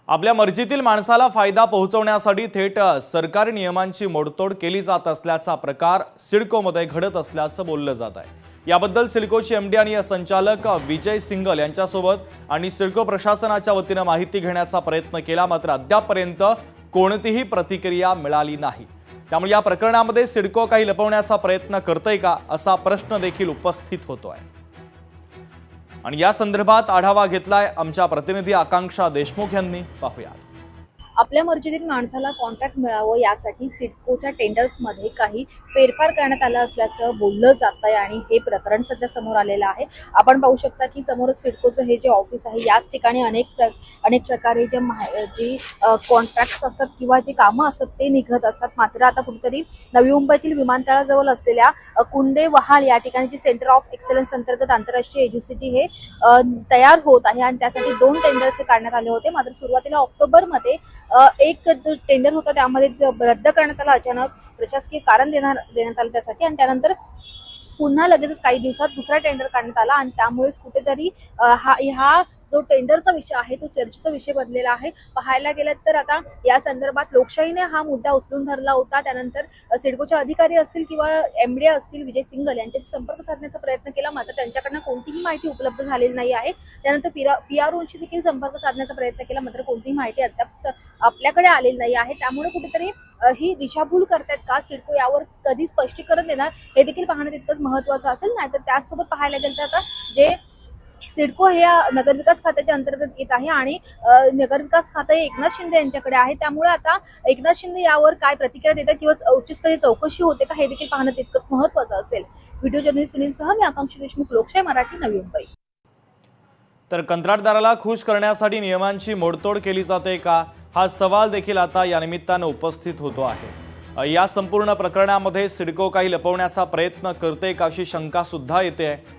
आपल्या मर्जीतील माणसाला फायदा पोहोचवण्यासाठी थेट सरकारी नियमांची मोडतोड केली जात असल्याचा प्रकार सिडकोमध्ये घडत असल्याचं बोललं जात आहे। याबद्दल सिडकोचे एमडी आणि संचालक विजय सिंगल यांच्यासोबत आणि सिडको प्रशासनाच्या वतीने माहिती घेण्याचा प्रयत्न केला, मात्र अद्यापपर्यंत कोणतीही प्रतिक्रिया मिळाली नाही। त्यामुळे या प्रकरणामध्ये सिडको काही लपवण्याचा प्रयत्न करतंय का असा प्रश्न देखील उपस्थित होतोय। आणि या संदर्भात आढावा घेतलाय आमच्या प्रतिनिधी आकांक्षा देशमुख यांनी। पाहूयात। आपल्या मर्जीतील माणसाला कॉन्ट्रॅक्ट मिळावं यासाठी सिडकोच्या टेंडर्समध्ये काही फेरफार करण्यात आला असल्याचं बोललं जात आहे आणि हे प्रकरण सध्या समोर आलेलं आहे। आपण पाहू शकता की समोरच सिडकोचं हे जे ऑफिस आहे, याच ठिकाणी अनेक प्रकारे जी कॉन्ट्रॅक्ट्स असतात किंवा जे कामं असतात ते निघत असतात। मात्र आता कुठेतरी नवी मुंबईतील विमानतळाजवळ असलेल्या कुंडे वहाळ या ठिकाणी जी सेंटर ऑफ एक्सलन्स अंतर्गत आंतरराष्ट्रीय एज्युसिटी हे तयार होत आहे आणि त्यासाठी 2 टेंडर्स काढण्यात आले होते। मात्र सुरुवातीला ऑक्टोबरमध्ये एक टेंडर होता, त्यामध्ये रद्द करण्यात आला अचानक, प्रशासकीय कारण देण्यात आलं त्यासाठी, आणि त्यानंतर पुन्हा लगेचच काही दिवसात दुसरा टेंडर काढण्यात आला आणि त्यामुळेच कुठेतरी हा जो टेंडरचा विषय आहे तो चर्चेचा विषय बनलेला आहे। पाहायला गेलं तर आता या संदर्भात लोकशाहीने हा मुद्दा उचलून धरला होता। त्यानंतर सिडकोचे अधिकारी असतील किंवा एमडी असतील विजय सिंगल यांच्याशी संपर्क साधण्याचा प्रयत्न केला, मात्र त्यांच्याकडनं कोणतीही माहिती उपलब्ध झालेली नाही आहे। त्यानंतर पीआरओशी देखील संपर्क साधण्याचा प्रयत्न केला, मात्र कोणतीही माहिती अद्याप आपल्याकडे आलेली नाही आहे। त्यामुळे कुठेतरी ही दिशाभूल करतात का सिडको, यावर कधी स्पष्टीकरण देणार हे देखील पाहणं तितकंच महत्त्वाचं असेल। नाहीतर त्याचसोबत पाहायला गेलं तर आता जे सिडको हे नगरविकास खात्याच्या अंतर्गत येत आहे आणि नगरविकास खातं हे एकनाथ शिंदे यांच्याकडे आहे। त्यामुळे आता एकनाथ शिंदे यावर काय प्रतिक्रिया देतात किंवा उच्चस्तरीय चौकशी होते का हे देखील पाहणं तितकंच महत्त्वाचं असेल। व्हिडिओ जर्नलिस्ट सुनीलसह मी आकांक्षा देशमुख, लोकशाही मराठी, नवी मुंबई। तर कंत्राटदाराला खुश करण्यासाठी नियमांची मोडतोड केली जाते का, हा सवाल देखील आता या निमित्तानं उपस्थित होतो आहे। या संपूर्ण प्रकरणामध्ये सिडको काही लपवण्याचा प्रयत्न करते का अशी शंका सुद्धा येते आहे।